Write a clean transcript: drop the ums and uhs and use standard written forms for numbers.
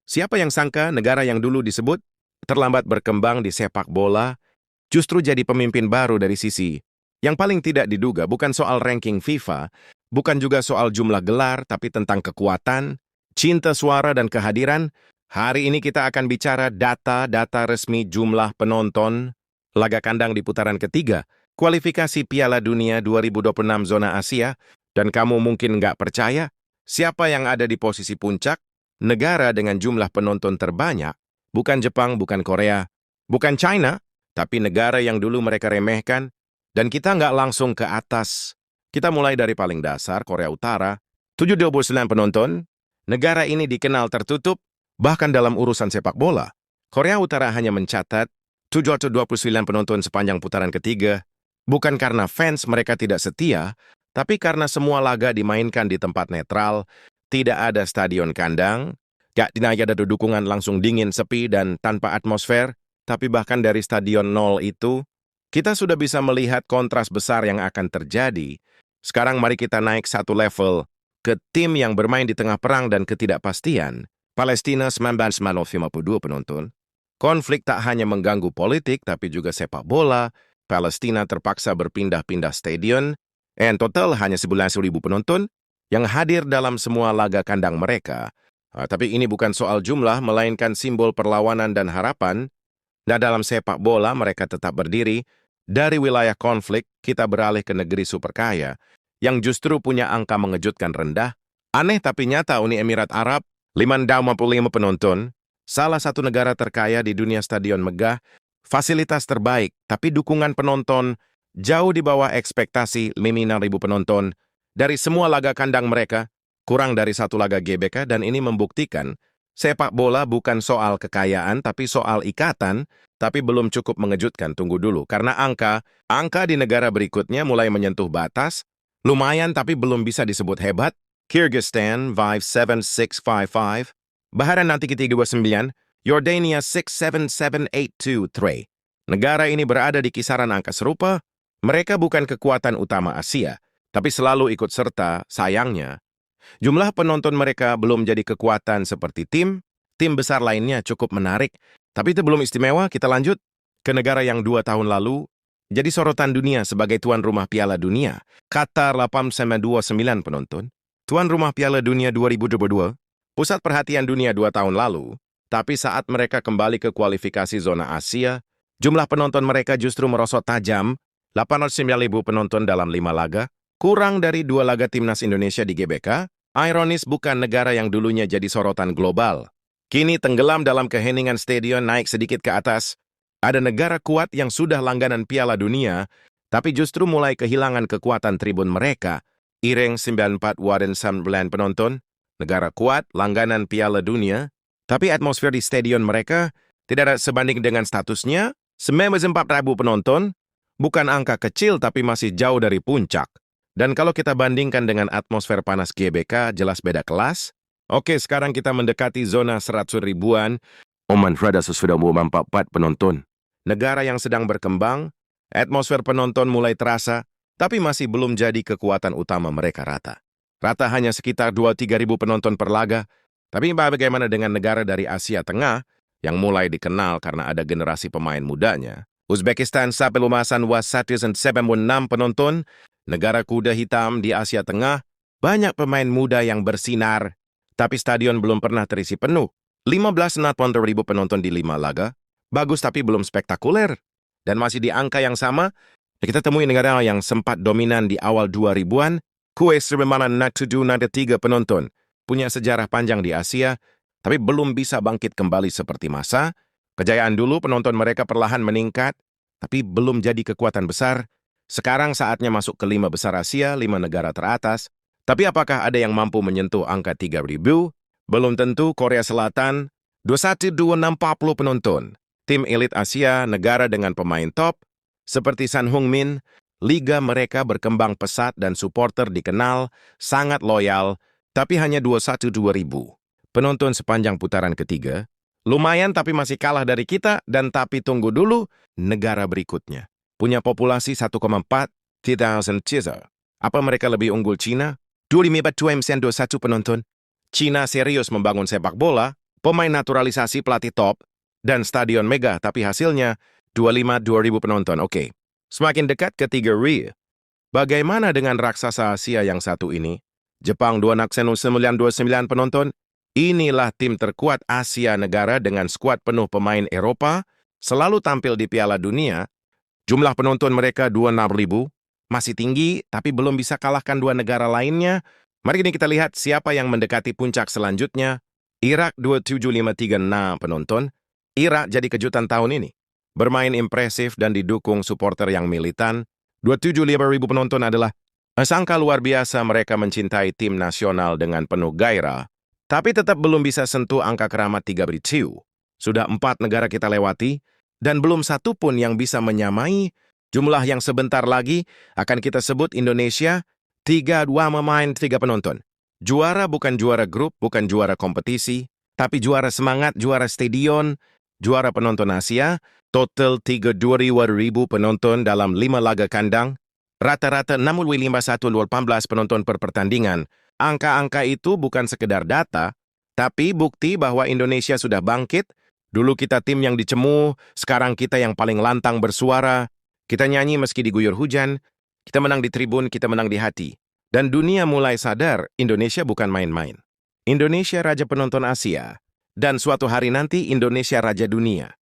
Siapa yang sangka negara yang dulu disebut terlambat berkembang di sepak bola justru jadi pemimpin baru dari sisi yang paling tidak diduga, bukan soal ranking FIFA, bukan juga soal jumlah gelar, tapi tentang kekuatan, cinta suara dan kehadiran. Hari ini kita akan bicara data-data resmi jumlah penonton laga kandang di putaran ketiga, kualifikasi Piala Dunia 2026 zona Asia, dan kamu mungkin nggak percaya, siapa yang ada di posisi puncak? Negara dengan jumlah penonton terbanyak, bukan Jepang, bukan Korea, bukan China, tapi negara yang dulu mereka remehkan, dan kita nggak langsung ke atas. Kita mulai dari paling dasar, Korea Utara, 729 penonton. Negara ini dikenal tertutup, bahkan dalam urusan sepak bola. Korea Utara hanya mencatat 729 penonton sepanjang putaran ketiga, bukan karena fans mereka tidak setia, tapi karena semua laga dimainkan di tempat netral, tidak ada stadion kandang, gak ada dukungan, langsung dingin, sepi, dan tanpa atmosfer. Tapi bahkan dari stadion nol itu, kita sudah bisa melihat kontras besar yang akan terjadi. Sekarang mari kita naik satu level ke tim yang bermain di tengah perang dan ketidakpastian. Palestina 1952 penonton. Konflik tak hanya mengganggu politik, tapi juga sepak bola. Palestina terpaksa berpindah-pindah stadion, dan total hanya 11.000 penonton yang hadir dalam semua laga kandang mereka. Tapi ini bukan soal jumlah, melainkan simbol perlawanan dan harapan. Dan dalam sepak bola mereka tetap berdiri. Dari wilayah konflik, kita beralih ke negeri superkaya, yang justru punya angka mengejutkan rendah. Aneh tapi nyata, Uni Emirat Arab, 555 penonton, salah satu negara terkaya di dunia, stadion megah, fasilitas terbaik, tapi dukungan penonton jauh di bawah ekspektasi. 5.000 penonton, dari semua laga kandang mereka, kurang dari satu laga GBK, dan ini membuktikan sepak bola bukan soal kekayaan, tapi soal ikatan, tapi belum cukup mengejutkan. Tunggu dulu, karena angka di negara berikutnya mulai menyentuh batas, lumayan tapi belum bisa disebut hebat. Kyrgyzstan 57655, Bahrain nanti ketiga 29, Yordania 67783. Negara ini berada di kisaran angka serupa. Mereka bukan kekuatan utama Asia, tapi selalu ikut serta. Sayangnya, jumlah penonton mereka belum jadi kekuatan seperti tim besar lainnya. Cukup menarik, tapi itu belum istimewa. Kita lanjut ke negara yang 2 tahun lalu jadi sorotan dunia sebagai tuan rumah Piala Dunia. Qatar 829 penonton, tuan rumah Piala Dunia 2022, pusat perhatian dunia 2 tahun lalu. Tapi saat mereka kembali ke kualifikasi zona Asia, jumlah penonton mereka justru merosot tajam. 809.000 penonton dalam 5 laga, kurang dari 2 laga timnas Indonesia di GBK. Ironis, bukan negara yang dulunya jadi sorotan global, kini tenggelam dalam keheningan. Stadion naik sedikit ke atas. Ada negara kuat yang sudah langganan Piala Dunia, tapi justru mulai kehilangan kekuatan tribun mereka. Iran 94 Warden 9 penonton, negara kuat, langganan Piala Dunia, tapi atmosfer di stadion mereka tidak ada sebanding dengan statusnya. 94.000 penonton, bukan angka kecil tapi masih jauh dari puncak. Dan kalau kita bandingkan dengan atmosfer panas GBK, jelas beda kelas. Oke, sekarang kita mendekati zona 100 ribuan. Oman Freda sudah 44 penonton. Negara yang sedang berkembang, atmosfer penonton mulai terasa, tapi masih belum jadi kekuatan utama mereka. Rata hanya sekitar 2-3 ribu penonton per laga. Tapi bagaimana dengan negara dari Asia Tengah yang mulai dikenal karena ada generasi pemain mudanya? Uzbekistan sampai lumasan was 176 penonton, negara kuda hitam di Asia Tengah, banyak pemain muda yang bersinar, tapi stadion belum pernah terisi penuh. 15.000 penonton di 5 laga, bagus tapi belum spektakuler. Dan masih di angka yang sama, kita temui negara yang sempat dominan di awal 2000-an, Kuwait 793 penonton, punya sejarah panjang di Asia, tapi belum bisa bangkit kembali seperti masa kejayaan dulu. Penonton mereka perlahan meningkat, tapi belum jadi kekuatan besar. Sekarang saatnya masuk ke 5 besar Asia, 5 negara teratas. Tapi apakah ada yang mampu menyentuh angka 3.000? Belum tentu. Korea Selatan, 21.240 penonton. Tim elit Asia, negara dengan pemain top, seperti San Heung-min. Liga mereka berkembang pesat dan supporter dikenal sangat loyal, tapi hanya 21.000 penonton sepanjang putaran ketiga. Lumayan tapi masih kalah dari kita. Dan tapi tunggu dulu, negara berikutnya punya populasi 1,4 teaser. Apa mereka lebih unggul Cina? 25.21 penonton. Cina serius membangun sepak bola, pemain naturalisasi pelatih top, dan stadion mega, tapi hasilnya 25.000 penonton. Oke. Semakin dekat ke 3 Rio. Bagaimana dengan raksasa Asia yang satu ini? Jepang 2 Naksenu 929 penonton. Inilah tim terkuat Asia Negara dengan skuad penuh pemain Eropa, selalu tampil di Piala Dunia. Jumlah penonton mereka 26.000, masih tinggi tapi belum bisa kalahkan 2 negara lainnya. Mari ini kita lihat siapa yang mendekati puncak selanjutnya. Irak 27.536 penonton. Irak jadi kejutan tahun ini. Bermain impresif dan didukung supporter yang militan. 27.000 penonton adalah angka luar biasa. Mereka mencintai tim nasional dengan penuh gairah. Tapi tetap belum bisa sentuh angka keramat 3.000. Sudah 4 negara kita lewati, dan belum satu pun yang bisa menyamai jumlah yang sebentar lagi akan kita sebut Indonesia. 3-2 memain 3 penonton. Juara bukan juara grup, bukan juara kompetisi, tapi juara semangat, juara stadion, juara penonton Asia. Total 32.000 penonton dalam 5 laga kandang. Rata-rata 6.5118 penonton per pertandingan. Angka-angka itu bukan sekedar data, tapi bukti bahwa Indonesia sudah bangkit. Dulu kita tim yang dicemu, sekarang kita yang paling lantang bersuara. Kita nyanyi meski diguyur hujan, kita menang di tribun, kita menang di hati. Dan dunia mulai sadar, Indonesia bukan main-main. Indonesia raja penonton Asia, dan suatu hari nanti Indonesia raja dunia.